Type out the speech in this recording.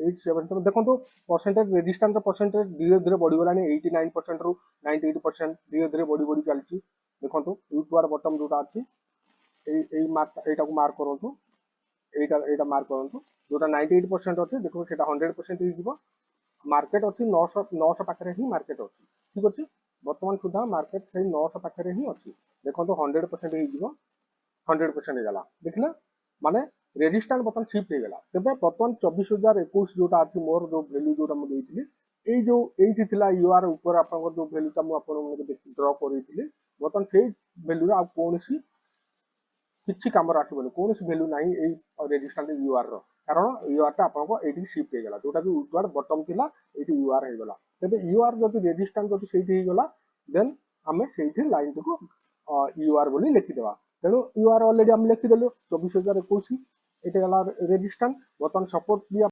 87 देखो percentage resistance percentage धीरे धीरे बढ़ीगलानी 89% रु 98% धीरे धीरे बढ़ी बढ़ी चलती देखो यूट्यूब बटन जोटा अच्छी এইটা মার্ক করন্তু এইটা মার্ক করন্তু जोटा 98% अच्छे देखो सेटा 100% हो मार्केट अच्छी 900 पाखे ही मार्केट अच्छी ठीक अच्छे बर्तमान सुधा मार्केट से 900 पाखे ही अच्छी देखो 100% हो 100% गला देखला माने रेजिस्टेंस बर्तमान शिफ्ट हो गला तेबे बर्तमान 24021 जोटा अछि मोर जो वैल्यू जोटा मु देइथिली এই जो এইটি थिला यूआर ऊपर आपन जो वैल्यू ता मु आपन को ड्रॉ करिथिली बर्तमान सेई वैल्यू आ कोनसी किछि कामर आसीबनी कोनसी वैल्यू नाही एई रेजिस्टेंस यूआर रो कारण यूआर ता आपन को एटी शिफ्ट हो गला जोटा कि ऊपर बॉटम थिला एटी यूआर हो गला तेबे यूआर जति रेजिस्टेंस जति सेठी हो गला देन हमें सेठी लाइन को यूआर बोली लिखि देबा तेणु यूआर ऑलरेडी हम लिखि देलु 24021 एटा गला रेजिस्टेंस बर्तमान सपोर्ट भी